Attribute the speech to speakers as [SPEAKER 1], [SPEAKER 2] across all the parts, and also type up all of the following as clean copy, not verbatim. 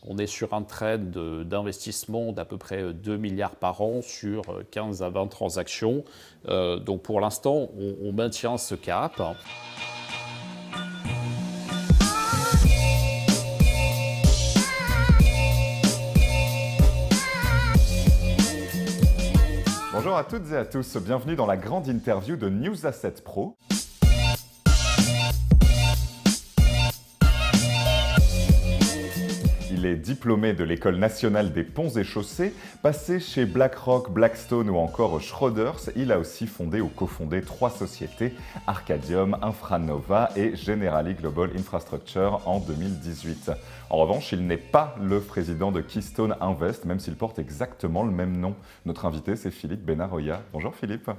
[SPEAKER 1] On est sur un trend d'investissement d'à peu près 2 milliards par an sur 15 à 20 transactions. Donc pour l'instant, on maintient ce cap.
[SPEAKER 2] Bonjour à toutes et à tous, bienvenue dans la grande interview de News Asset Pro. Il est diplômé de l'École nationale des ponts et chaussées, passé chez BlackRock, Blackstone ou encore Schroders. Il a aussi fondé ou cofondé 3 sociétés, Arcadium, Infranova et Generali Global Infrastructure en 2018. En revanche, il n'est pas le président de Keystone Invest, même s'il porte exactement le même nom. Notre invité, c'est Philippe Benaroya. Bonjour Philippe.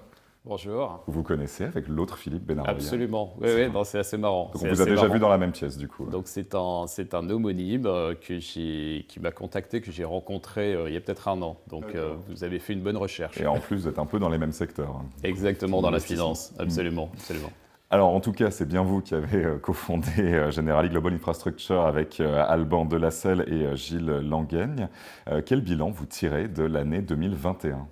[SPEAKER 1] Bonjour.
[SPEAKER 2] Vous connaissez avec l'autre Philippe Benaroya?
[SPEAKER 1] Absolument, oui, c'est assez marrant.
[SPEAKER 2] Donc on vous a déjà vu dans la même pièce du coup.
[SPEAKER 1] Donc c'est un homonyme qui m'a contacté, que j'ai rencontré il y a peut-être un an. Donc vous avez fait une bonne recherche.
[SPEAKER 2] Et en plus, vous êtes un peu dans les mêmes secteurs.
[SPEAKER 1] Exactement, dans la finance, absolument.
[SPEAKER 2] Alors en tout cas, c'est bien vous qui avez cofondé Generali Global Infrastructure avec Alban Delasselle et Gilles Langaigne. Quel bilan vous tirez de l'année 2021?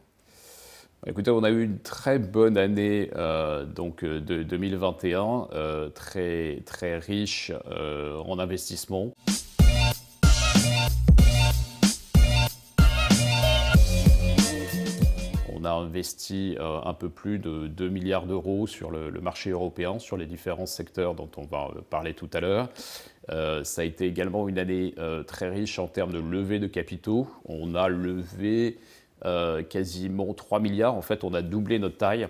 [SPEAKER 1] Écoutez, on a eu une très bonne année de 2021, très riche en investissement. On a investi un peu plus de 2 milliards d'euros sur le marché européen, sur les différents secteurs dont on va parler tout à l'heure. Ça a été également une année très riche en termes de levée de capitaux. On a levé quasiment 3 milliards. En fait, on a doublé notre taille.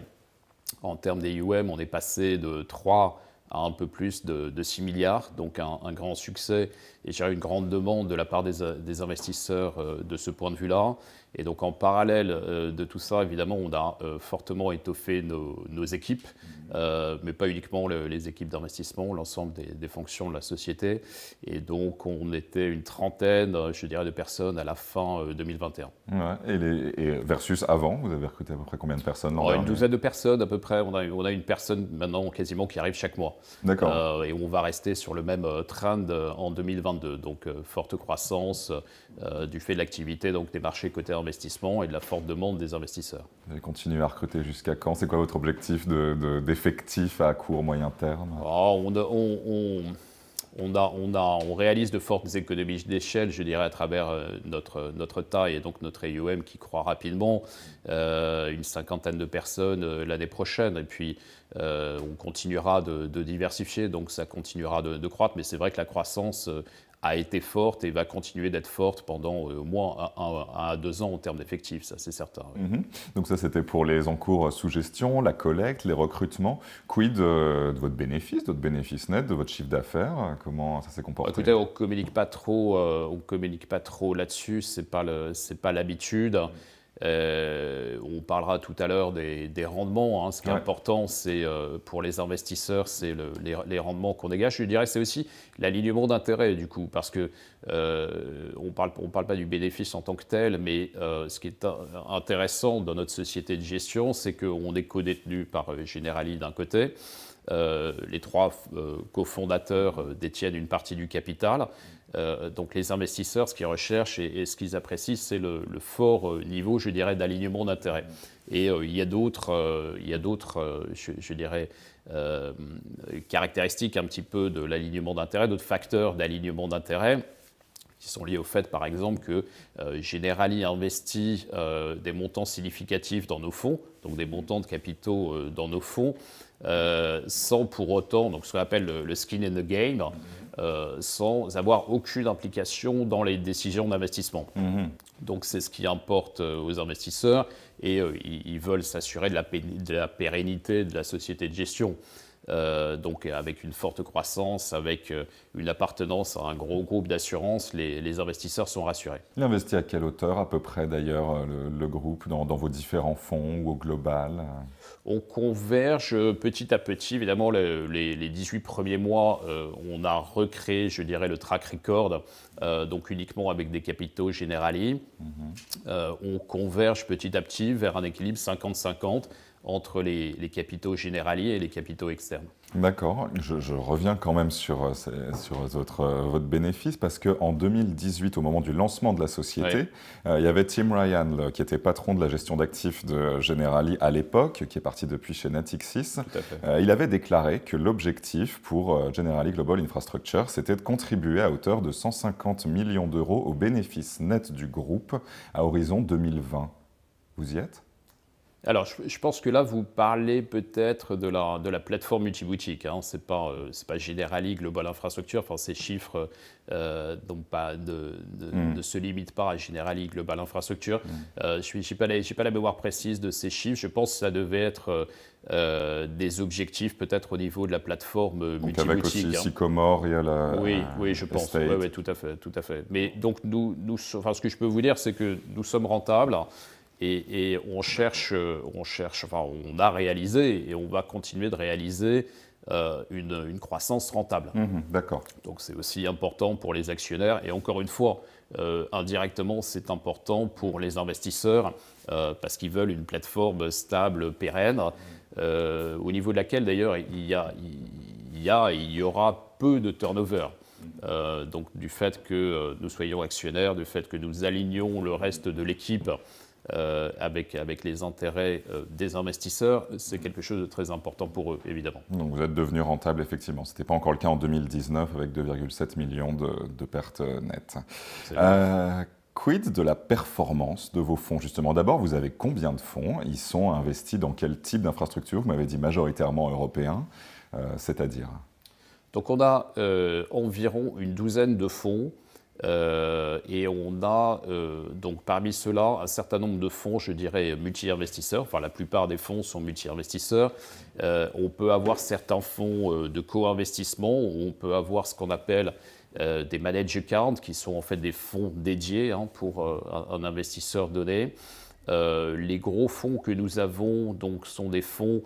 [SPEAKER 1] En termes d'AUM, on est passé de 3 à un peu plus de 6 milliards. Donc un grand succès et j'ai une grande demande de la part des investisseurs de ce point de vue-là. Et donc en parallèle de tout ça, évidemment, on a fortement étoffé nos équipes, mais pas uniquement les équipes d'investissement, l'ensemble des fonctions de la société. Et donc on était une trentaine, je dirais, de personnes à la fin 2021.
[SPEAKER 2] Ouais, et versus avant, vous avez recruté à peu près combien de personnes l'an dernier?
[SPEAKER 1] Une douzaine de personnes à peu près. On a une personne maintenant quasiment qui arrive chaque mois.
[SPEAKER 2] D'accord.
[SPEAKER 1] Et on va rester sur le même trend en 2022. Donc forte croissance du fait de l'activité des marchés cotés investissement et de la forte demande des investisseurs.
[SPEAKER 2] Vous allez continuer à recruter jusqu'à quand? C'est quoi votre objectif d'effectifs à court, moyen terme?
[SPEAKER 1] On réalise de fortes économies d'échelle, je dirais, à travers notre taille et donc notre AUM qui croît rapidement, une 50aine de personnes l'année prochaine. Et puis, on continuera de diversifier, donc ça continuera de croître. Mais c'est vrai que la croissance a été forte et va continuer d'être forte pendant au moins 1 à 2 ans en termes d'effectifs, ça c'est certain. Oui.
[SPEAKER 2] Donc ça c'était pour les encours sous gestion, la collecte, les recrutements. Quid de votre bénéfice net, de votre chiffre d'affaires? Comment ça s'est comporté?
[SPEAKER 1] Écoutez, on communique pas trop là-dessus, c'est pas l'habitude. On parlera tout à l'heure des rendements. Ce qui est important, c'est pour les investisseurs, c'est les rendements qu'on dégage. Je dirais c'est aussi l'alignement d'intérêts du coup, parce que on parle pas du bénéfice en tant que tel, mais ce qui est intéressant dans notre société de gestion, c'est qu'on est codétenu par Generali d'un côté. Les 3 cofondateurs détiennent une partie du capital. Donc les investisseurs, ce qu'ils recherchent et ce qu'ils apprécient, c'est le fort niveau, je dirais, d'alignement d'intérêts. Et il y a d'autres, je dirais, caractéristiques un petit peu de l'alignement d'intérêts, d'autres facteurs d'alignement d'intérêts qui sont liés au fait, par exemple, que Generali investit des montants significatifs dans nos fonds, donc des montants de capitaux dans nos fonds, sans pour autant, donc ce qu'on appelle le skin in the game, sans avoir aucune implication dans les décisions d'investissement. Donc c'est ce qui importe aux investisseurs et ils veulent s'assurer de la pérennité de la société de gestion. Donc avec une forte croissance, avec une appartenance à un gros groupe d'assurance, les investisseurs sont rassurés.
[SPEAKER 2] Il investit à quelle hauteur à peu près d'ailleurs le groupe dans vos différents fonds ou au global?
[SPEAKER 1] On converge petit à petit. Évidemment, les 18 premiers mois, on a recréé, je dirais, le track record, donc uniquement avec des capitaux Generali. On converge petit à petit vers un équilibre 50-50 entre les capitaux Generali et les capitaux externes.
[SPEAKER 2] D'accord, je reviens quand même sur votre bénéfice parce qu'en 2018, au moment du lancement de la société, il y avait Tim Ryan qui était patron de la gestion d'actifs de Generali à l'époque, qui est parti depuis chez Natixis.
[SPEAKER 1] Tout à fait.
[SPEAKER 2] Il avait déclaré que l'objectif pour Generali Global Infrastructure, c'était de contribuer à hauteur de 150 millions d'euros au bénéfice net du groupe à horizon 2020. Vous y êtes ?
[SPEAKER 1] Alors, je pense que là, vous parlez peut-être de la plateforme multiboutique. Hein. Ce n'est pas Generali Global Infrastructure. Enfin, ces chiffres ne se limitent pas à Generali Global Infrastructure. Je n'ai pas la mémoire précise de ces chiffres. Je pense que ça devait être des objectifs peut-être au niveau de la plateforme multiboutique.
[SPEAKER 2] Avec aussi Sycomore, il y a la...
[SPEAKER 1] Oui, je pense. Oui, tout à fait. Mais donc, ce que je peux vous dire, c'est que nous sommes rentables. Et on a réalisé et on va continuer de réaliser une croissance rentable.
[SPEAKER 2] D'accord.
[SPEAKER 1] Donc c'est aussi important pour les actionnaires et encore une fois, indirectement, c'est important pour les investisseurs parce qu'ils veulent une plateforme stable, pérenne, au niveau de laquelle d'ailleurs il y aura peu de turnover. Donc du fait que nous soyons actionnaires, du fait que nous alignions le reste de l'équipe avec les intérêts des investisseurs, c'est quelque chose de très important pour eux, évidemment.
[SPEAKER 2] Donc vous êtes devenu rentable, effectivement. Ce n'était pas encore le cas en 2019, avec 2,7 millions de pertes nettes. Quid de la performance de vos fonds, justement? D'abord, vous avez combien de fonds? Ils sont investis dans quel type d'infrastructure? Vous m'avez dit majoritairement européens, c'est-à-dire?
[SPEAKER 1] Donc on a environ une douzaine de fonds. Et on a donc parmi ceux-là un certain nombre de fonds, je dirais, multi-investisseurs. Enfin, la plupart des fonds sont multi-investisseurs. On peut avoir certains fonds de co-investissement. On peut avoir ce qu'on appelle des managed accounts, qui sont en fait des fonds dédiés pour un investisseur donné. Les gros fonds que nous avons donc, sont des fonds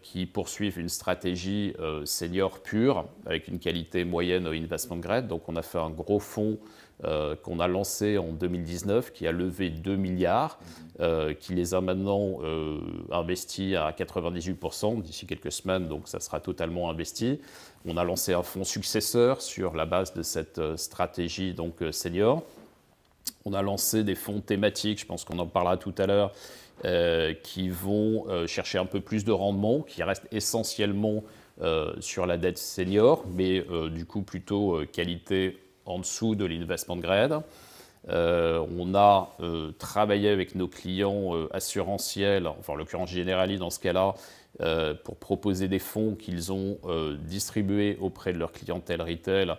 [SPEAKER 1] qui poursuivent une stratégie senior pure avec une qualité moyenne investment grade. Donc on a fait un gros fonds qu'on a lancé en 2019 qui a levé 2 milliards, qui les a maintenant investis à 98% d'ici quelques semaines, donc ça sera totalement investi. On a lancé un fonds successeur sur la base de cette stratégie donc, senior. On a lancé des fonds thématiques, je pense qu'on en parlera tout à l'heure, qui vont chercher un peu plus de rendement, qui restent essentiellement sur la dette senior, mais du coup plutôt qualité en dessous de l'investment grade. On a travaillé avec nos clients assurantiels, enfin en l'occurrence Generali dans ce cas-là, pour proposer des fonds qu'ils ont distribués auprès de leur clientèle retail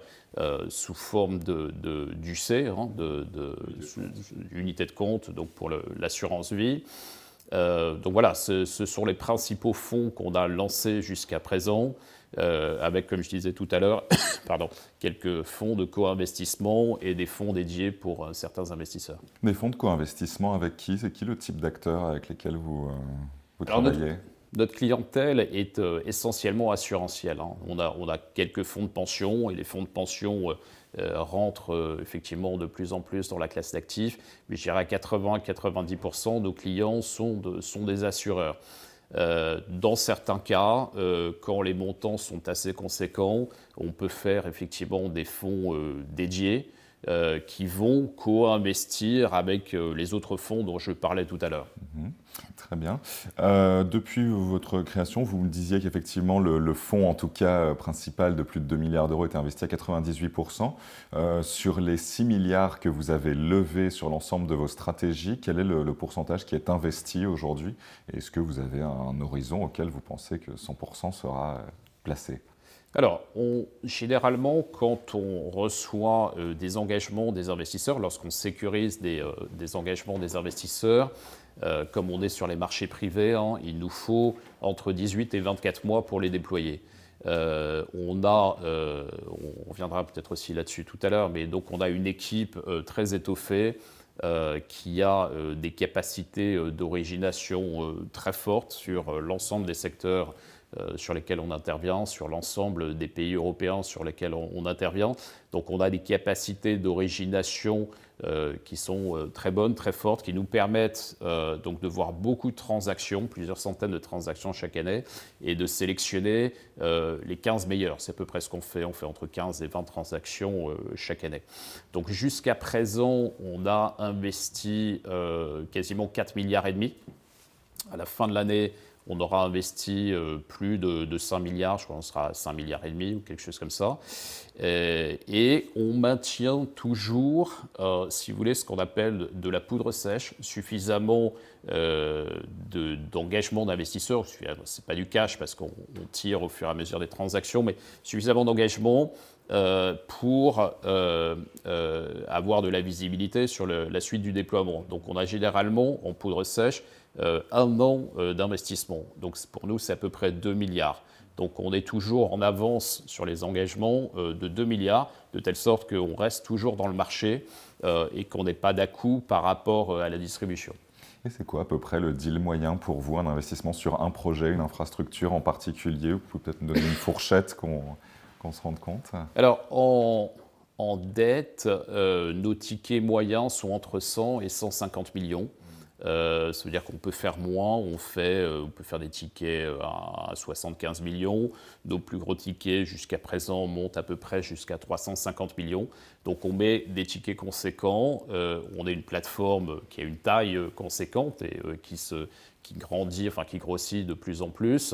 [SPEAKER 1] sous forme d'UC, d'unité de compte, donc pour l'assurance vie. Donc voilà, ce sont les principaux fonds qu'on a lancés jusqu'à présent, avec, comme je disais tout à l'heure, quelques fonds de co-investissement et des fonds dédiés pour certains investisseurs.
[SPEAKER 2] Des fonds de co-investissement avec qui? C'est qui le type d'acteurs avec lesquels vous travaillez?
[SPEAKER 1] Notre clientèle est essentiellement assurantielle. On a quelques fonds de pension et les fonds de pension rentrent effectivement de plus en plus dans la classe d'actifs. Mais je dirais à 80-90%, nos clients sont des assureurs. Dans certains cas, quand les montants sont assez conséquents, on peut faire effectivement des fonds dédiés qui vont co-investir avec les autres fonds dont je parlais tout à l'heure.
[SPEAKER 2] Très bien. Depuis votre création, vous me disiez qu'effectivement le fonds, en tout cas principal, de plus de 2 milliards d'euros était investi à 98%. Sur les 6 milliards que vous avez levés sur l'ensemble de vos stratégies, quel est le pourcentage qui est investi aujourd'hui? Est-ce que vous avez un horizon auquel vous pensez que 100% sera placé?
[SPEAKER 1] Alors, généralement, quand on reçoit des engagements des investisseurs, lorsqu'on sécurise des engagements des investisseurs, comme on est sur les marchés privés, il nous faut entre 18 et 24 mois pour les déployer. On reviendra peut-être aussi là-dessus tout à l'heure, mais donc on a une équipe très étoffée qui a des capacités d'origination très fortes sur l'ensemble des secteurs sur lesquels on intervient, sur l'ensemble des pays européens sur lesquels on intervient. Donc on a des capacités d'origination qui sont très bonnes, très fortes, qui nous permettent donc de voir beaucoup de transactions, plusieurs centaines de transactions chaque année, et de sélectionner les 15 meilleurs. C'est à peu près ce qu'on fait. On fait entre 15 et 20 transactions chaque année. Donc jusqu'à présent, on a investi quasiment 4,5 milliards. À la fin de l'année, on aura investi plus de 5 milliards, je crois qu'on sera à 5,5 milliards ou quelque chose comme ça. Et on maintient toujours, si vous voulez, ce qu'on appelle de la poudre sèche, suffisamment d'engagement d'investisseurs. Ce n'est pas du cash parce qu'on tire au fur et à mesure des transactions, mais suffisamment d'engagement pour avoir de la visibilité sur la suite du déploiement. Donc on a généralement en poudre sèche 1 an d'investissement. Donc pour nous, c'est à peu près 2 milliards. Donc on est toujours en avance sur les engagements de 2 milliards, de telle sorte qu'on reste toujours dans le marché et qu'on n'ait pas d'à-coup par rapport à la distribution.
[SPEAKER 2] Et c'est quoi à peu près le deal moyen pour vous, un investissement sur un projet, une infrastructure en particulier? Vous pouvez peut-être nous donner une fourchette qu'on se rende compte?
[SPEAKER 1] Alors, en dette, nos tickets moyens sont entre 100 et 150 millions. Ça veut dire qu'on peut faire moins, on peut faire des tickets à 75 millions. Nos plus gros tickets jusqu'à présent montent à peu près jusqu'à 350 millions. Donc on met des tickets conséquents, on est une plateforme qui a une taille conséquente et qui grandit, enfin qui grossit de plus en plus.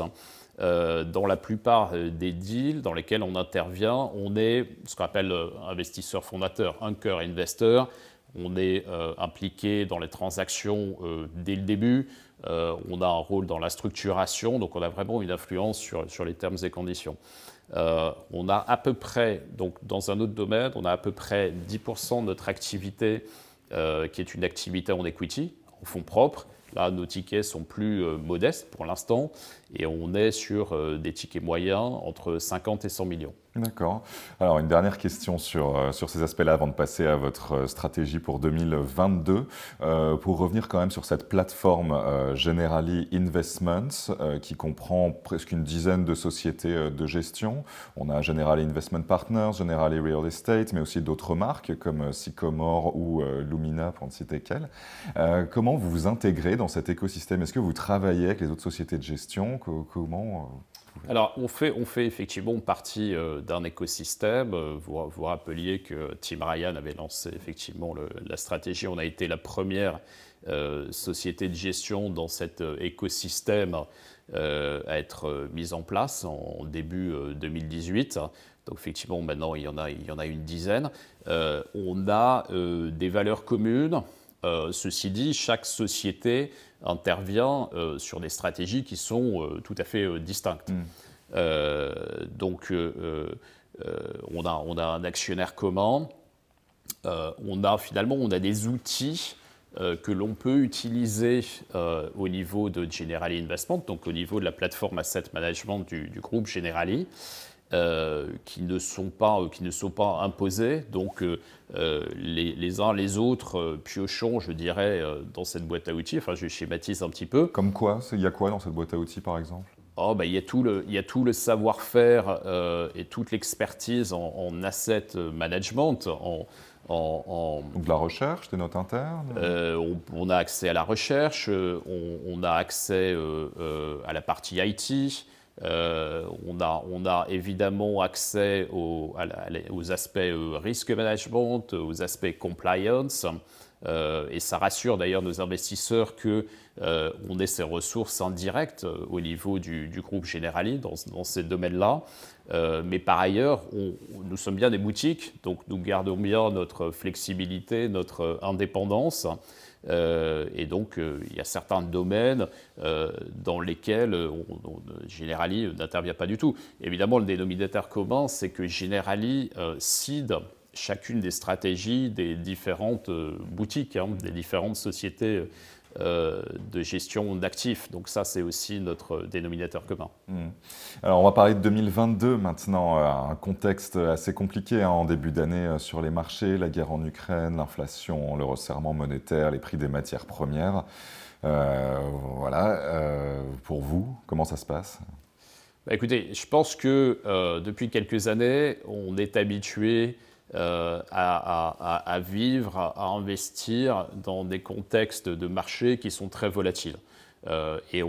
[SPEAKER 1] Dans la plupart des deals dans lesquels on intervient, on est ce qu'on appelle investisseur fondateur, anchor investor. On est impliqué dans les transactions dès le début. On a un rôle dans la structuration, donc on a vraiment une influence sur les termes et conditions. On a à peu près, donc dans un autre domaine, on a à peu près 10% de notre activité qui est une activité en equity, en fonds propres. Là, nos tickets sont plus modestes pour l'instant et on est sur des tickets moyens entre 50 et 100 millions.
[SPEAKER 2] D'accord. Alors, une dernière question sur ces aspects-là avant de passer à votre stratégie pour 2022. Pour revenir quand même sur cette plateforme Generali Investments qui comprend presque une dizaine de sociétés de gestion. On a Generali Investment Partners, Generali Real Estate, mais aussi d'autres marques comme Sycomore ou Lumina, pour ne citer qu'elles. Comment vous vous intégrez dans cet écosystème? Est-ce que vous travaillez avec les autres sociétés de gestion? Comment
[SPEAKER 1] Alors, on fait effectivement partie d'un écosystème. Vous rappeliez que Tim Ryan avait lancé effectivement la stratégie. On a été la première société de gestion dans cet écosystème à être mise en place en début 2018. Donc effectivement, maintenant, il y en a une dizaine. On a des valeurs communes. Ceci dit, chaque société intervient sur des stratégies qui sont tout à fait distinctes. Donc, on a un actionnaire commun. On a des outils que l'on peut utiliser au niveau de Generali Investment, donc au niveau de la plateforme Asset Management du groupe Generali. Qui ne sont pas imposés. Donc, les uns les autres piochons, je dirais, dans cette boîte à outils. Enfin, je schématise un petit peu.
[SPEAKER 2] Comme quoi? Il y a quoi dans cette boîte à outils, par exemple?
[SPEAKER 1] Il y a tout le savoir-faire et toute l'expertise en asset management,
[SPEAKER 2] Donc de la recherche, des notes internes?
[SPEAKER 1] On a accès à la recherche, on a accès à la partie IT. On a évidemment accès aux aspects risk management, aux aspects compliance, et ça rassure d'ailleurs nos investisseurs qu'on ait ces ressources indirectes au niveau du groupe Generali dans ces domaines-là. Mais par ailleurs, nous sommes bien des boutiques, donc nous gardons bien notre flexibilité, notre indépendance. Et donc, il y a certains domaines dans lesquels Generali n'intervient pas du tout. Évidemment, le dénominateur commun, c'est que Generali seed chacune des stratégies des différentes boutiques, des différentes sociétés de gestion d'actifs. Donc ça, c'est aussi notre dénominateur commun.
[SPEAKER 2] Alors, on va parler de 2022 maintenant, un contexte assez compliqué en début d'année sur les marchés, la guerre en Ukraine, l'inflation, le resserrement monétaire, les prix des matières premières. Pour vous, comment ça se passe?
[SPEAKER 1] Écoutez, je pense que depuis quelques années, on est habitué à vivre, à investir dans des contextes de marché qui sont très volatiles. Et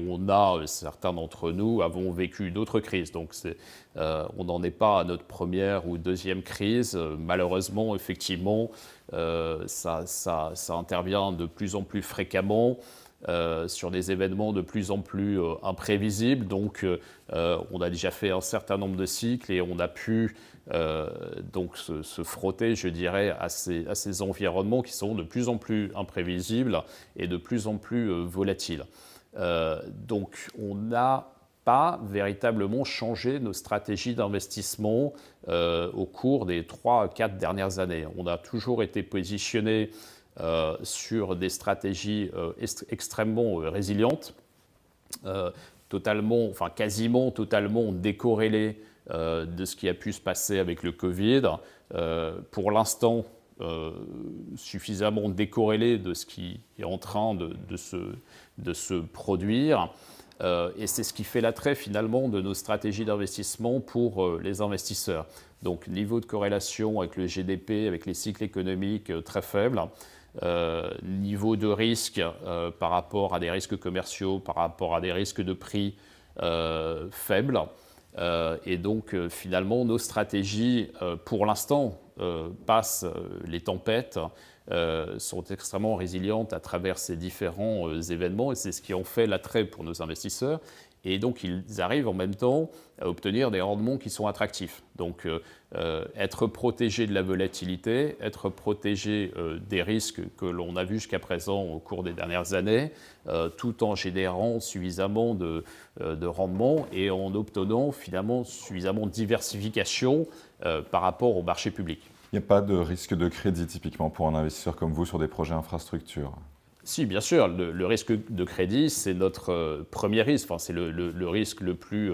[SPEAKER 1] certains d'entre nous avons vécu d'autres crises. Donc on n'en est pas à notre première ou deuxième crise. Malheureusement, effectivement, ça intervient de plus en plus fréquemment. Sur des événements de plus en plus imprévisibles. Donc, on a déjà fait un certain nombre de cycles et on a pu donc se frotter, je dirais, à ces environnements qui sont de plus en plus imprévisibles et de plus en plus volatiles. Donc, on n'a pas véritablement changé nos stratégies d'investissement au cours des 3 à 4 dernières années. On a toujours été positionné sur des stratégies extrêmement résilientes, quasiment totalement décorrélées de ce qui a pu se passer avec le Covid. Pour l'instant, suffisamment décorrélées de ce qui est en train de se produire. Et c'est ce qui fait l'attrait finalement de nos stratégies d'investissement pour les investisseurs. Donc niveau de corrélation avec le GDP, avec les cycles économiques très faibles. Niveau de risque par rapport à des risques commerciaux, par rapport à des risques de prix faibles. Et donc finalement nos stratégies pour l'instant passent les tempêtes, sont extrêmement résilientes à travers ces différents événements et c'est ce qui en fait l'attrait pour nos investisseurs. Et donc, ils arrivent en même temps à obtenir des rendements qui sont attractifs. Donc, être protégé de la volatilité, être protégé des risques que l'on a vus jusqu'à présent au cours des dernières années, tout en générant suffisamment de rendements et en obtenant finalement suffisamment de diversification par rapport au marché public.
[SPEAKER 2] Il n'y a pas de risque de crédit typiquement pour un investisseur comme vous sur des projets infrastructures?
[SPEAKER 1] Si, bien sûr, le risque de crédit, c'est notre premier risque, enfin, c'est le risque le plus...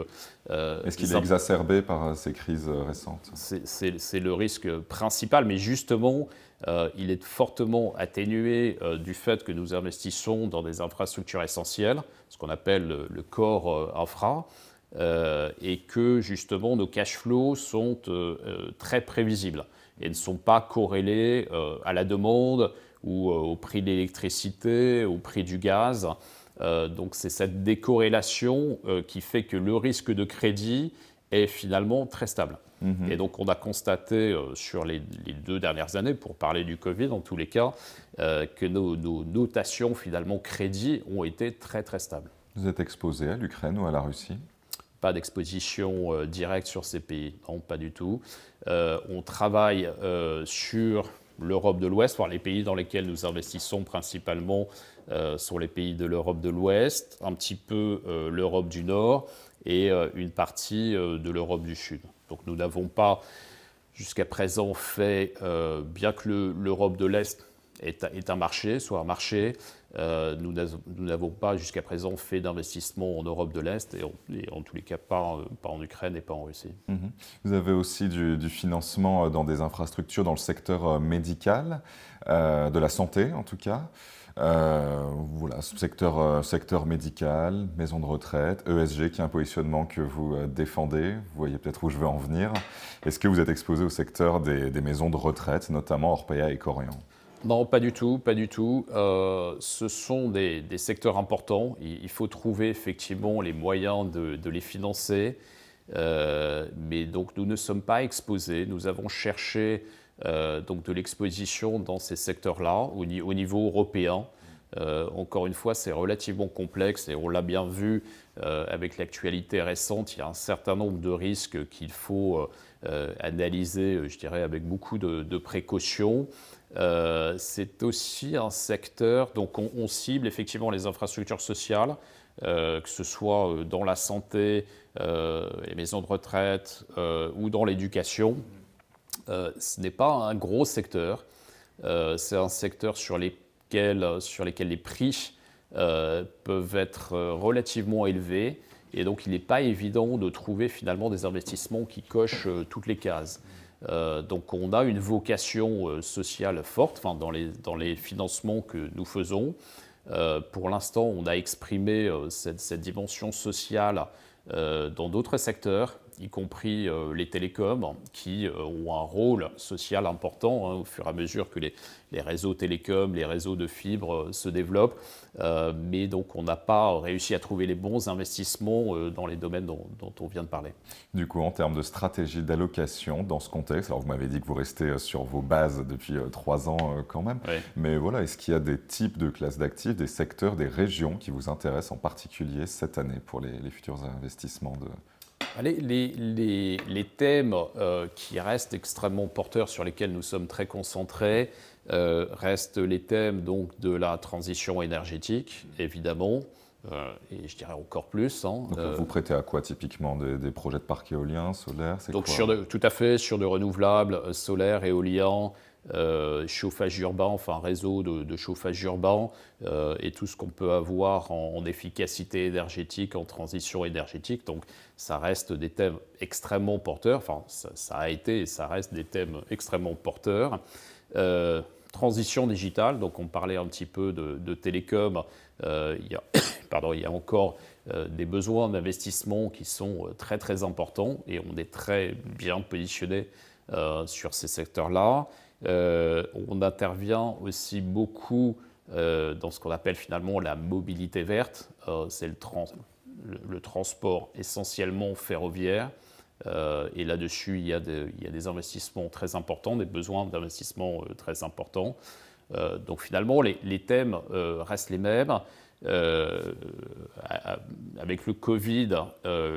[SPEAKER 2] Est-ce qu'il est exacerbé par ces crises récentes?
[SPEAKER 1] C'est le risque principal, mais justement, il est fortement atténué du fait que nous investissons dans des infrastructures essentielles, ce qu'on appelle le core infra, et que justement nos cash flows sont très prévisibles et ne sont pas corrélés à la demande, ou au prix de l'électricité, au prix du gaz. Donc c'est cette décorrélation qui fait que le risque de crédit est finalement très stable. Et donc on a constaté sur les 2 dernières années, pour parler du Covid en tous les cas, que nos notations finalement crédit ont été très très stables.
[SPEAKER 2] Vous êtes exposé à l'Ukraine ou à la Russie?
[SPEAKER 1] Pas d'exposition directe sur ces pays, non, pas du tout. On travaille sur l'Europe de l'Ouest, les pays dans lesquels nous investissons principalement sont les pays de l'Europe de l'Ouest, un petit peu l'Europe du Nord et une partie de l'Europe du Sud. Donc nous n'avons pas jusqu'à présent fait, bien que l'Europe de l'Est est un marché, nous n'avons pas jusqu'à présent fait d'investissement en Europe de l'Est et en tous les cas pas en Ukraine et pas en Russie.
[SPEAKER 2] Vous avez aussi du financement dans des infrastructures dans le secteur médical, de la santé en tout cas. Voilà, secteur médical, maison de retraite, ESG qui est un positionnement que vous défendez. Vous voyez peut-être où je veux en venir. Est-ce que vous êtes exposé au secteur des maisons de retraite, notamment Orpea et Corian?
[SPEAKER 1] Non, pas du tout, pas du tout. Ce sont des secteurs importants. Il faut trouver effectivement les moyens de les financer. Mais donc nous ne sommes pas exposés. Nous avons cherché donc de l'exposition dans ces secteurs-là au niveau européen. Encore une fois, c'est relativement complexe et on l'a bien vu avec l'actualité récente. Il y a un certain nombre de risques qu'il faut analyser, je dirais, avec beaucoup de précautions. C'est aussi un secteur, donc on cible effectivement les infrastructures sociales, que ce soit dans la santé, les maisons de retraite ou dans l'éducation. Ce n'est pas un gros secteur, c'est un secteur sur lesquels les prix peuvent être relativement élevés et donc il n'est pas évident de trouver finalement des investissements qui cochent toutes les cases. Donc on a une vocation sociale forte dans les financements que nous faisons. Pour l'instant, on a exprimé cette dimension sociale dans d'autres secteurs, y compris les télécoms, qui ont un rôle social important au fur et à mesure que les réseaux télécoms, les réseaux de fibres se développent. Mais donc on n'a pas réussi à trouver les bons investissements dans les domaines dont on vient de parler.
[SPEAKER 2] Du coup, en termes de stratégie d'allocation dans ce contexte, alors vous m'avez dit que vous restez sur vos bases depuis 3 ans quand même,
[SPEAKER 1] Oui.
[SPEAKER 2] mais voilà, est-ce qu'il y a des types de classes d'actifs, des secteurs, des régions qui vous intéressent en particulier cette année pour les futurs investissements
[SPEAKER 1] Les thèmes qui restent extrêmement porteurs, sur lesquels nous sommes très concentrés, restent les thèmes donc, de la transition énergétique, évidemment, et je dirais encore plus.
[SPEAKER 2] Donc, vous prêtez à quoi typiquement des projets de parcs éoliens, solaires,
[SPEAKER 1] donc tout à fait, sur de renouvelables, solaires, éoliens, chauffage urbain, enfin réseau de chauffage urbain, et tout ce qu'on peut avoir en efficacité énergétique, en transition énergétique. Donc ça reste des thèmes extrêmement porteurs, enfin ça a été et ça reste des thèmes extrêmement porteurs. Transition digitale, donc on parlait un petit peu de télécom, il y a encore des besoins d'investissement qui sont très très importants et on est très bien positionné sur ces secteurs-là. On intervient aussi beaucoup dans ce qu'on appelle finalement la mobilité verte, c'est le transport essentiellement ferroviaire. Et là-dessus, il y a des investissements très importants, des besoins d'investissement très importants. Donc finalement, les thèmes restent les mêmes. Avec le Covid,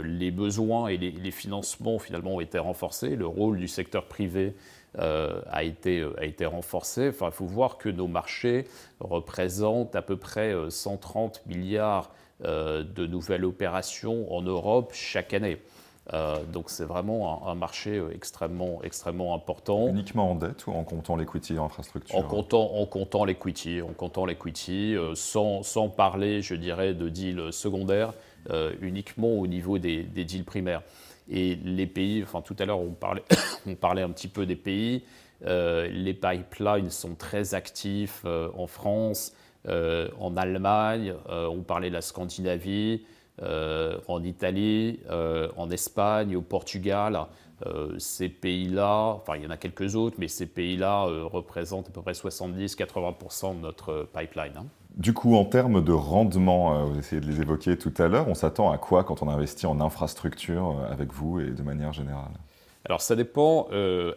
[SPEAKER 1] les besoins et les financements finalement ont été renforcés. Le rôle du secteur privé a été renforcé. Enfin, il faut voir que nos marchés représentent à peu près 130 milliards de nouvelles opérations en Europe chaque année. Donc c'est vraiment un marché extrêmement important.
[SPEAKER 2] Uniquement en dette ou en comptant l'equity en infrastructure?
[SPEAKER 1] En comptant l'equity, sans parler, je dirais, de deals secondaires, uniquement au niveau des deals primaires. Et les pays, enfin tout à l'heure on parlait un petit peu des pays, les pipelines sont très actifs en France, en Allemagne, on parlait de la Scandinavie, en Italie, en Espagne, au Portugal. Ces pays-là, enfin il y en a quelques autres, mais ces pays-là représentent à peu près 70-80% de notre pipeline.
[SPEAKER 2] Du coup, en termes de rendement, vous essayez de les évoquer tout à l'heure, on s'attend à quoi quand on investit en infrastructure avec vous et de manière générale?
[SPEAKER 1] Alors ça dépend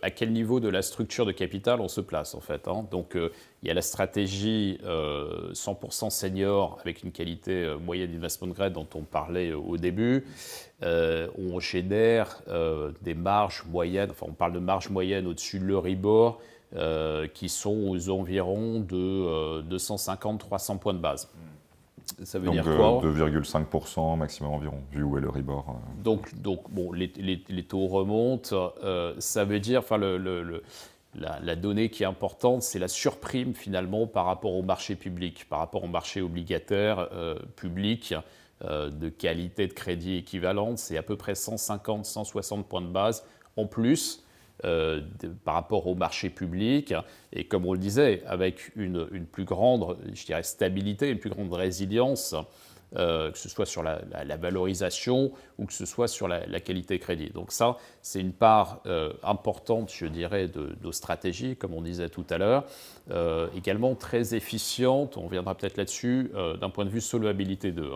[SPEAKER 1] à quel niveau de la structure de capital on se place en fait. Donc il y a la stratégie 100% senior avec une qualité moyenne d'investment grade dont on parlait au début. On génère des marges moyennes, enfin on parle de marges moyennes au-dessus de l'Euribor qui sont aux environs de 250-300 points de base. Ça veut
[SPEAKER 2] donc
[SPEAKER 1] dire quoi?
[SPEAKER 2] 2,5% maximum environ, vu où est l'Euribor.
[SPEAKER 1] Donc bon, les taux remontent. Ça veut dire, enfin, la donnée qui est importante, c'est la surprime finalement par rapport au marché public, par rapport au marché obligataire public de qualité de crédit équivalente. C'est à peu près 150-160 points de base en plus. Par rapport au marché public, et comme on le disait, avec une plus grande, je dirais, stabilité, une plus grande résilience, que ce soit sur la valorisation ou que ce soit sur la qualité crédit. Donc ça, c'est une part importante, je dirais, de nos stratégies, comme on disait tout à l'heure, également très efficiente, on reviendra peut-être là-dessus, d'un point de vue solvabilité 2,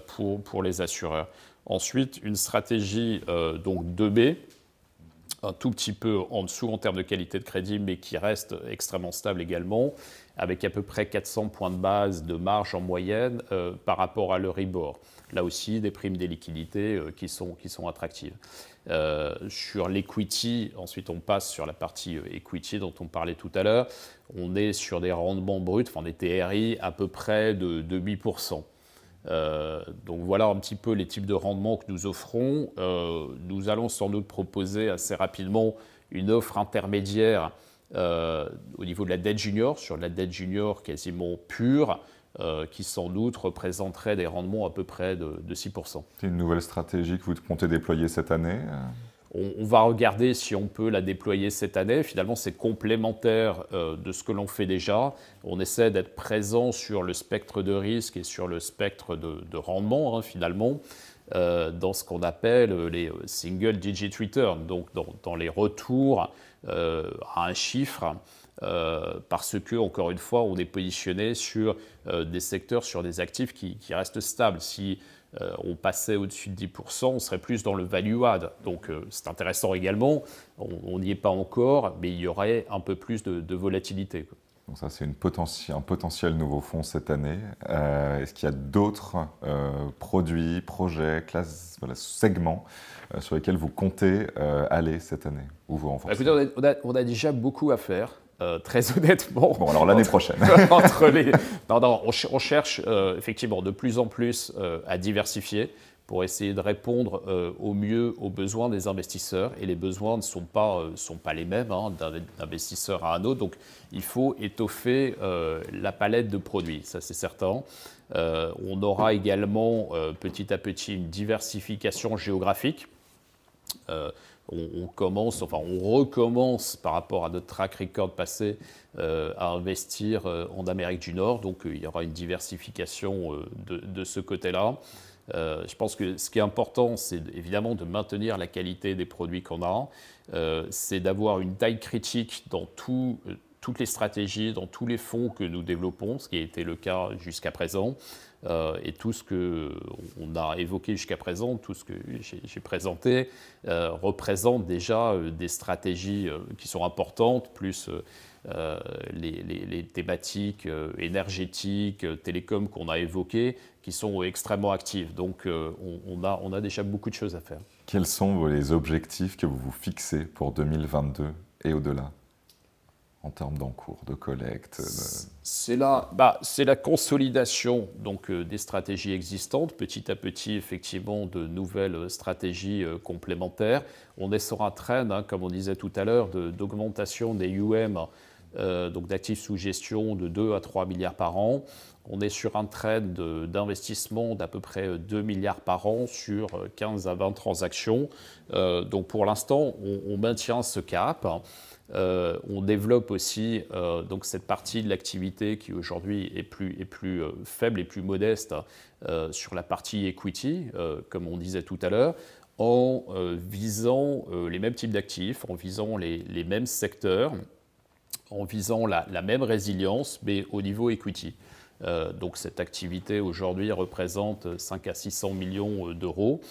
[SPEAKER 1] pour les assureurs. Ensuite, une stratégie donc 2B, un tout petit peu en dessous en termes de qualité de crédit, mais qui reste extrêmement stable également, avec à peu près 400 points de base de marge en moyenne par rapport à l'Euribor. Là aussi, des primes des liquidités qui sont attractives. Sur l'equity, ensuite on passe sur la partie equity dont on parlait tout à l'heure, on est sur des rendements bruts, enfin des TRI à peu près de 8%. Donc voilà un petit peu les types de rendements que nous offrons. Nous allons sans doute proposer assez rapidement une offre intermédiaire au niveau de la dette junior, sur la dette junior quasiment pure, qui sans doute représenterait des rendements à peu près de 6%.
[SPEAKER 2] C'est une nouvelle stratégie que vous comptez déployer cette année?
[SPEAKER 1] On va regarder si on peut la déployer cette année. Finalement, c'est complémentaire de ce que l'on fait déjà. On essaie d'être présent sur le spectre de risque et sur le spectre de rendement, finalement. dans ce qu'on appelle les single digit return, donc dans les retours à un chiffre, parce que, encore une fois, on est positionné sur des secteurs, sur des actifs qui restent stables. Si on passait au-dessus de 10%, on serait plus dans le value add. Donc c'est intéressant également, on n'y est pas encore, mais il y aurait un peu plus de volatilité, quoi.
[SPEAKER 2] Donc ça, c'est un potentiel nouveau fonds cette année. Est-ce qu'il y a d'autres produits, projets, classes, voilà, segments sur lesquels vous comptez aller cette année ou vous renforcer?
[SPEAKER 1] Écoutez, on a déjà beaucoup à faire. Très honnêtement.
[SPEAKER 2] Bon, alors l'année prochaine.
[SPEAKER 1] On cherche effectivement de plus en plus à diversifier pour essayer de répondre au mieux aux besoins des investisseurs. Et les besoins ne sont pas les mêmes d'un investisseur à un autre. Donc il faut étoffer la palette de produits, ça c'est certain. On aura également petit à petit une diversification géographique. On recommence par rapport à notre track record passé à investir en Amérique du Nord. Donc il y aura une diversification de ce côté-là. Je pense que ce qui est important, c'est évidemment de maintenir la qualité des produits qu'on a. C'est d'avoir une taille critique dans toutes les stratégies, dans tous les fonds que nous développons, ce qui a été le cas jusqu'à présent. Et tout ce qu'on a évoqué jusqu'à présent, tout ce que j'ai présenté, représente déjà des stratégies qui sont importantes, plus les thématiques énergétiques, télécoms qu'on a évoquées, qui sont extrêmement actives. Donc on a déjà beaucoup de choses à faire.
[SPEAKER 2] Quels sont les objectifs que vous vous fixez pour 2022 et au-delà ? En termes d'encours, de collecte
[SPEAKER 1] C'est la consolidation donc, des stratégies existantes, petit à petit, effectivement, de nouvelles stratégies complémentaires. On est sur un trend, comme on disait tout à l'heure, d'augmentation des UM, donc d'actifs sous gestion, de 2 à 3 milliards par an. On est sur un trend d'investissement d'à peu près 2 milliards par an sur 15 à 20 transactions. Donc pour l'instant, on maintient ce cap. On développe aussi donc cette partie de l'activité qui aujourd'hui est plus faible et plus modeste sur la partie equity, comme on disait tout à l'heure, en visant les mêmes types d'actifs, en visant les mêmes secteurs, en visant la même résilience, mais au niveau equity. Donc cette activité aujourd'hui représente 5 à 600 millions d'euros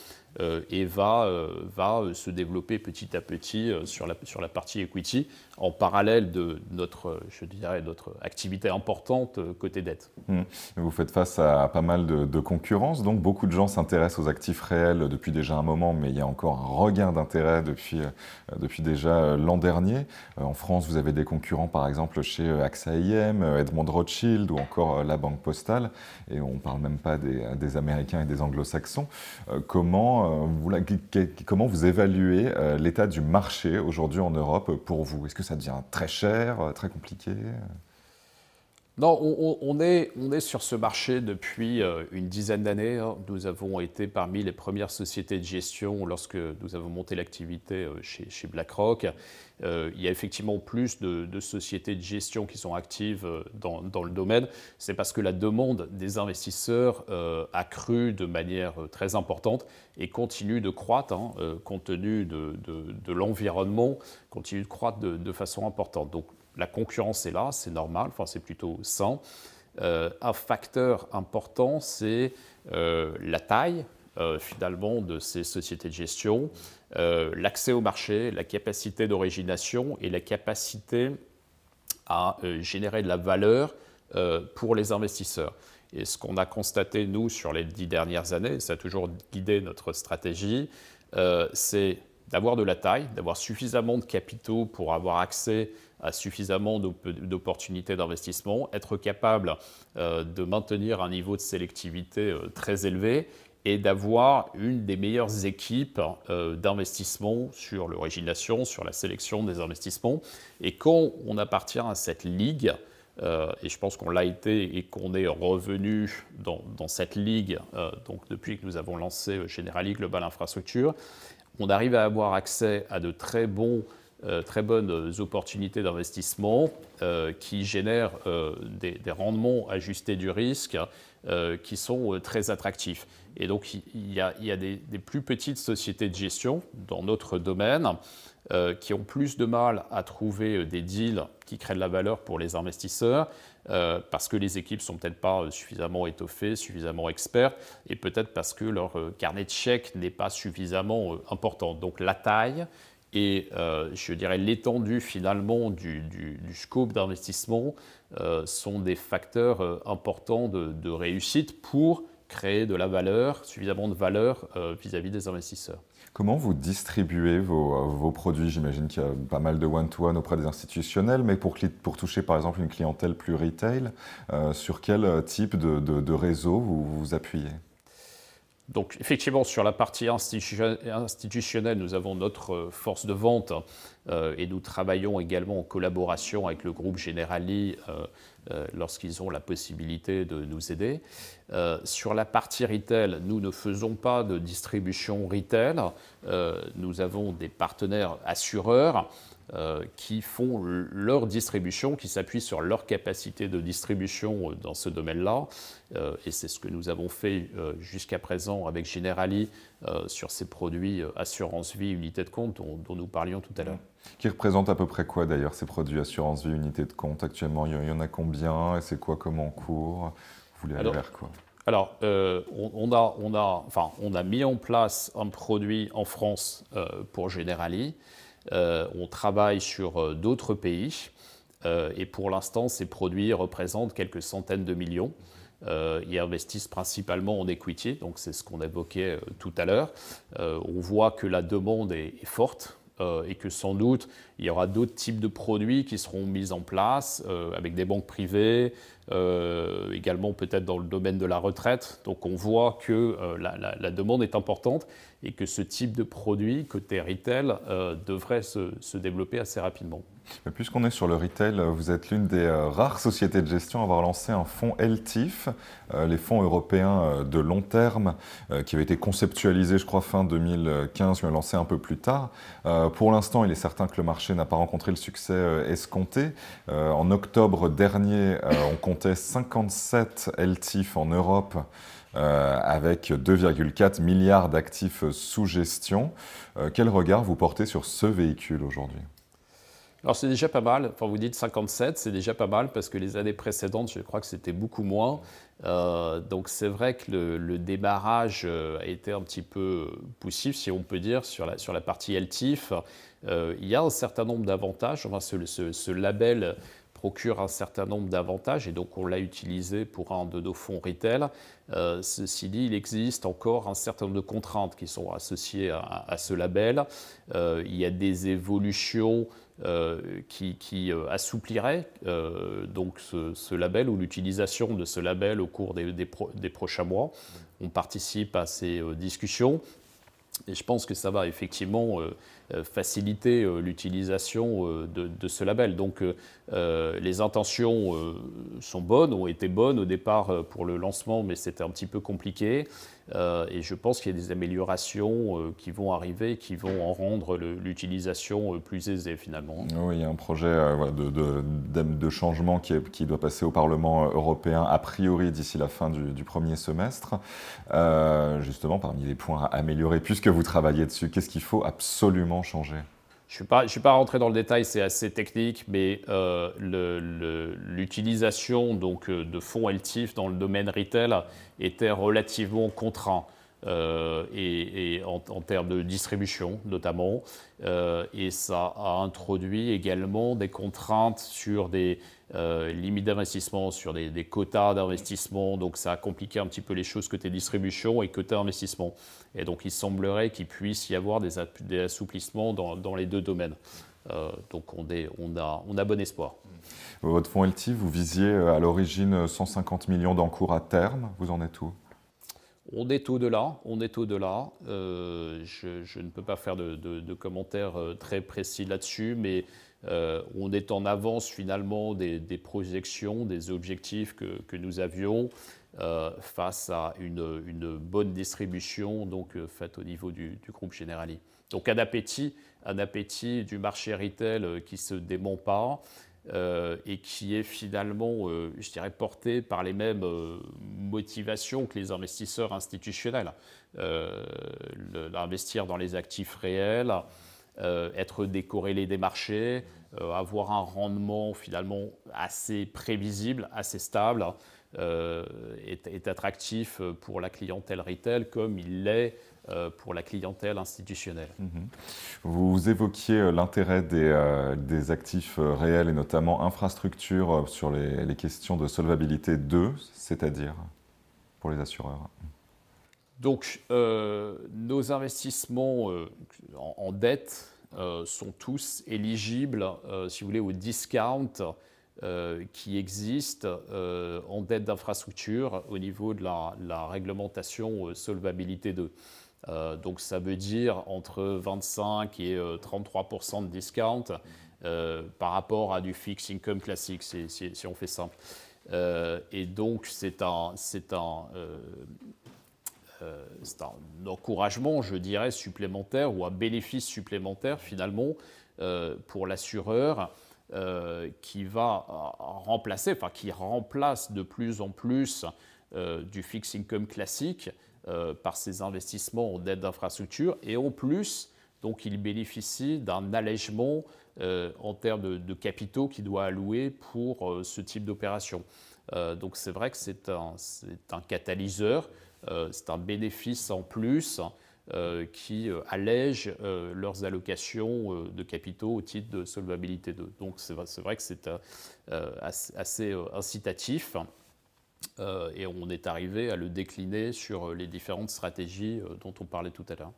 [SPEAKER 1] et va se développer petit à petit sur la partie equity en parallèle de notre activité importante côté dette.
[SPEAKER 2] Vous faites face à pas mal de concurrence, donc beaucoup de gens s'intéressent aux actifs réels depuis déjà un moment, mais il y a encore un regain d'intérêt depuis déjà l'an dernier. En France, vous avez des concurrents par exemple chez AXA IM, Edmond Rothschild ou encore la Banque Postale, et on ne parle même pas des Américains et des Anglo-Saxons. Comment vous évaluez l'état du marché aujourd'hui en Europe pour vous? Est-ce que ça devient très cher, très compliqué?
[SPEAKER 1] Non, on est sur ce marché depuis une dizaine d'années. Nous avons été parmi les premières sociétés de gestion lorsque nous avons monté l'activité chez BlackRock. Il y a effectivement plus de sociétés de gestion qui sont actives dans le domaine. C'est parce que la demande des investisseurs a cru de manière très importante et continue de croître, compte tenu de l'environnement, continue de croître de façon importante. Donc, la concurrence est là, c'est normal, enfin, c'est plutôt sain. Un facteur important, c'est la taille finalement de ces sociétés de gestion, l'accès au marché, la capacité d'origination et la capacité à générer de la valeur pour les investisseurs. Et ce qu'on a constaté, nous, sur les 10 dernières années, ça a toujours guidé notre stratégie, c'est d'avoir de la taille, d'avoir suffisamment de capitaux pour avoir accès à suffisamment d'opportunités d'investissement, être capable de maintenir un niveau de sélectivité très élevé et d'avoir une des meilleures équipes d'investissement sur l'origination, sur la sélection des investissements. Et quand on appartient à cette ligue, et je pense qu'on l'a été et qu'on est revenu dans cette ligue donc depuis que nous avons lancé Generali Global Infrastructure, on arrive à avoir accès à de très bonnes opportunités d'investissement qui génèrent des rendements ajustés du risque qui sont très attractifs. Et donc, il y a des plus petites sociétés de gestion dans notre domaine qui ont plus de mal à trouver des deals qui créent de la valeur pour les investisseurs parce que les équipes ne sont peut-être pas suffisamment étoffées, suffisamment expertes et peut-être parce que leur carnet de chèques n'est pas suffisamment important. Donc, la taille et je dirais l'étendue finalement du scope d'investissement sont des facteurs importants de réussite pour créer de la valeur, suffisamment de valeur vis-à-vis des investisseurs.
[SPEAKER 2] Comment vous distribuez vos produits? J'imagine qu'il y a pas mal de one-to-one auprès des institutionnels, mais pour toucher par exemple une clientèle plus retail, sur quel type de réseau vous vous appuyez?
[SPEAKER 1] Donc effectivement, sur la partie institutionnelle, nous avons notre force de vente et nous travaillons également en collaboration avec le groupe Generali lorsqu'ils ont la possibilité de nous aider. Sur la partie retail, nous ne faisons pas de distribution retail. Nous avons des partenaires assureurs qui font leur distribution, qui s'appuient sur leur capacité de distribution dans ce domaine-là. Et c'est ce que nous avons fait jusqu'à présent avec Generali sur ces produits assurance vie, unité de compte dont nous parlions tout à l'heure.
[SPEAKER 2] Qui représentent à peu près quoi d'ailleurs ces produits assurance vie, unité de compte? Actuellement, il y en a combien et c'est quoi comme en cours? Vous voulez aller vers quoi?
[SPEAKER 1] Alors, on a mis en place un produit en France pour Generali. On travaille sur d'autres pays et pour l'instant, ces produits représentent quelques centaines de millions. Ils investissent principalement en equity, donc c'est ce qu'on évoquait tout à l'heure. On voit que la demande est forte et que sans doute, il y aura d'autres types de produits qui seront mis en place avec des banques privées, également peut-être dans le domaine de la retraite. Donc on voit que la demande est importante et que ce type de produit, côté retail, devrait se développer assez rapidement.
[SPEAKER 2] Mais puisqu'on est sur le retail, vous êtes l'une des rares sociétés de gestion à avoir lancé un fonds LTIF, les fonds européens de long terme, qui avait été conceptualisé, je crois, fin 2015, mais lancé un peu plus tard. Pour l'instant, il est certain que le marché n'a pas rencontré le succès escompté. En octobre dernier, on comptait 57 LTIF en Europe, avec 2,4 milliards d'actifs sous gestion. Quel regard vous portez sur ce véhicule aujourd'hui ?
[SPEAKER 1] Alors c'est déjà pas mal, enfin vous dites 57, c'est déjà pas mal parce que les années précédentes, je crois que c'était beaucoup moins. Donc c'est vrai que le démarrage a été un petit peu poussif, si on peut dire, sur la partie LTIF. Il y a un certain nombre d'avantages, enfin, ce label procure un certain nombre d'avantages et donc on l'a utilisé pour un de nos fonds retail. Ceci dit, il existe encore un certain nombre de contraintes qui sont associées à ce label. Il y a des évolutions qui assouplirait donc ce label ou l'utilisation de ce label au cours des prochains mois. On participe à ces discussions et je pense que ça va effectivement faciliter l'utilisation de ce label. Donc les intentions sont bonnes, ont été bonnes au départ pour le lancement, mais c'était un petit peu compliqué. Et je pense qu'il y a des améliorations qui vont arriver, qui vont en rendre l'utilisation plus aisée finalement.
[SPEAKER 2] Oui, il y a un projet de changement qui doit passer au Parlement européen a priori d'ici la fin du premier semestre. Justement, parmi les points à améliorer, puisque vous travaillez dessus, qu'est-ce qu'il faut absolument changer ?
[SPEAKER 1] Je ne suis pas rentré dans le détail, c'est assez technique, mais l'utilisation de fonds LTIF dans le domaine retail était relativement contraint et en termes de distribution notamment. Et ça a introduit également des contraintes sur des limites d'investissement, sur des quotas d'investissement. Donc ça a compliqué un petit peu les choses côté distribution et côté investissement. Et donc il semblerait qu'il puisse y avoir des assouplissements dans les deux domaines. Donc on a bon espoir.
[SPEAKER 2] Votre fonds LTIF, vous visiez à l'origine 150 millions d'encours à terme. Vous en êtes où ?
[SPEAKER 1] On est au-delà. Je ne peux pas faire de commentaires très précis là-dessus, mais on est en avance finalement des projections, des objectifs que nous avions face à une bonne distribution faite au niveau du groupe Generali. Donc un appétit du marché retail qui ne se dément pas. et qui est finalement, je dirais, porté par les mêmes motivations que les investisseurs institutionnels. Investir dans les actifs réels, être décorrélé des marchés, avoir un rendement finalement assez prévisible, assez stable, est attractif pour la clientèle retail comme il l'est pour la clientèle institutionnelle.
[SPEAKER 2] Vous évoquiez l'intérêt des actifs réels et notamment infrastructures sur les questions de solvabilité 2, c'est-à-dire pour les assureurs.
[SPEAKER 1] Donc, nos investissements en dette sont tous éligibles, si vous voulez, au discount qui existe en dette d'infrastructure au niveau de la réglementation solvabilité 2. Donc ça veut dire entre 25 et 33% de discount par rapport à du fixed income classique, si on fait simple. Et donc c'est un encouragement, je dirais, supplémentaire ou un bénéfice supplémentaire finalement pour l'assureur qui va remplacer, enfin qui remplace de plus en plus du fixed income classique par ses investissements en dette d'infrastructure et en plus, donc il bénéficie d'un allègement en termes de capitaux qu'il doit allouer pour ce type d'opération. Donc c'est vrai que c'est un catalyseur, c'est un bénéfice en plus qui allège leurs allocations de capitaux au titre de solvabilité 2. Donc c'est vrai que c'est assez incitatif. Et on est arrivé à le décliner sur les différentes stratégies dont on parlait tout à l'heure.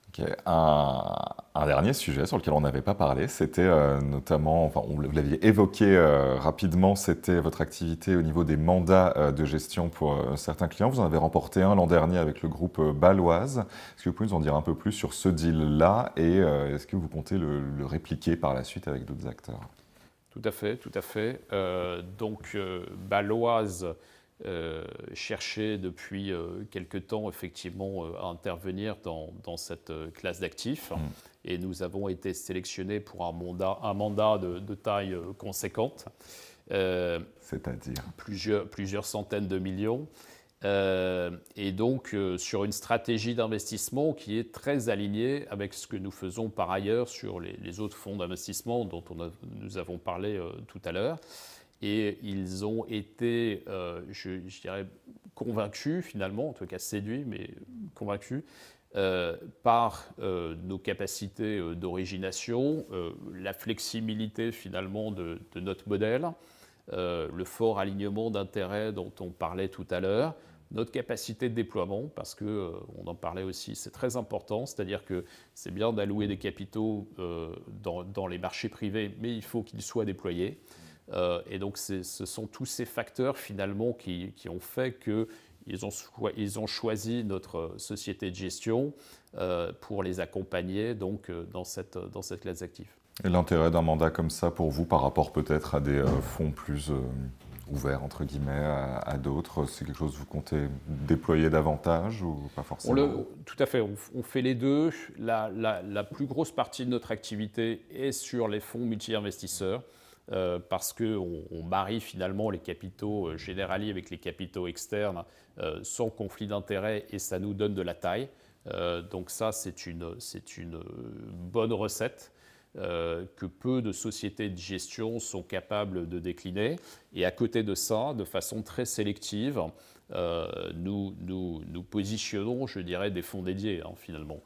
[SPEAKER 2] Okay. Un dernier sujet sur lequel on n'avait pas parlé, c'était notamment, enfin vous l'aviez évoqué rapidement, c'était votre activité au niveau des mandats de gestion pour certains clients. Vous en avez remporté un l'an dernier avec le groupe Baloise. Est-ce que vous pouvez nous en dire un peu plus sur ce deal-là et est-ce que vous comptez le répliquer par la suite avec d'autres acteurs ?
[SPEAKER 1] Tout à fait, tout à fait. Donc Baloise cherchait depuis quelque temps effectivement à intervenir dans cette classe d'actifs et nous avons été sélectionnés pour un mandat de taille conséquente.
[SPEAKER 2] C'est-à-dire
[SPEAKER 1] plusieurs centaines de millions. Et donc sur une stratégie d'investissement qui est très alignée avec ce que nous faisons par ailleurs sur les autres fonds d'investissement dont nous avons parlé tout à l'heure. Et ils ont été, je dirais, convaincus finalement, en tout cas séduits, mais convaincus, par nos capacités d'origination, la flexibilité finalement de notre modèle, le fort alignement d'intérêts dont on parlait tout à l'heure, notre capacité de déploiement, parce qu'on en parlait aussi, c'est très important, c'est-à-dire que c'est bien d'allouer des capitaux dans les marchés privés, mais il faut qu'ils soient déployés. Et donc ce sont tous ces facteurs finalement qui ont fait qu'ils ont choisi notre société de gestion pour les accompagner donc, dans cette classe d'actifs.
[SPEAKER 2] Et l'intérêt d'un mandat comme ça pour vous par rapport peut-être à des fonds plus ouverts entre guillemets à d'autres, c'est quelque chose que vous comptez déployer davantage ou pas forcément?
[SPEAKER 1] Tout à fait, on fait les deux. La plus grosse partie de notre activité est sur les fonds multi-investisseurs. Parce qu'on marie finalement les capitaux généraliers avec les capitaux externes sans conflit d'intérêt et ça nous donne de la taille. Donc ça, c'est une bonne recette que peu de sociétés de gestion sont capables de décliner. Et à côté de ça, de façon très sélective, nous positionnons, je dirais, des fonds dédiés finalement.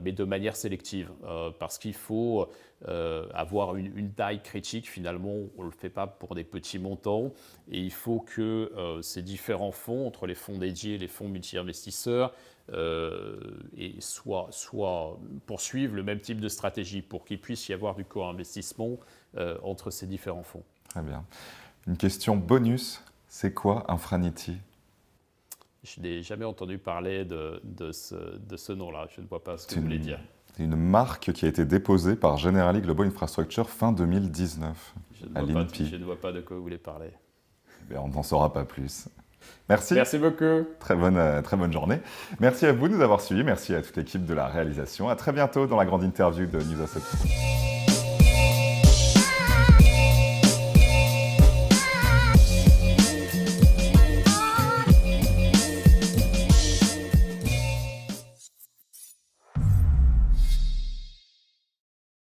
[SPEAKER 1] Mais de manière sélective, parce qu'il faut avoir une taille critique, finalement, on ne le fait pas pour des petits montants, et il faut que ces différents fonds, entre les fonds dédiés et les fonds multi-investisseurs, poursuivent le même type de stratégie pour qu'il puisse y avoir du co-investissement entre ces différents fonds.
[SPEAKER 2] Très bien. Une question bonus, c'est quoi Infranity ?
[SPEAKER 1] Je n'ai jamais entendu parler de ce nom-là. Je ne vois pas ce que vous voulez dire.
[SPEAKER 2] C'est une marque qui a été déposée par Generali Global Infrastructure fin 2019 à l'INPI.
[SPEAKER 1] Je ne vois pas de quoi vous voulez parler.
[SPEAKER 2] Mais on n'en saura pas plus. Merci.
[SPEAKER 1] Merci beaucoup.
[SPEAKER 2] Très bonne journée. Merci à vous de nous avoir suivis. Merci à toute l'équipe de la réalisation. À très bientôt dans la grande interview de News Asset.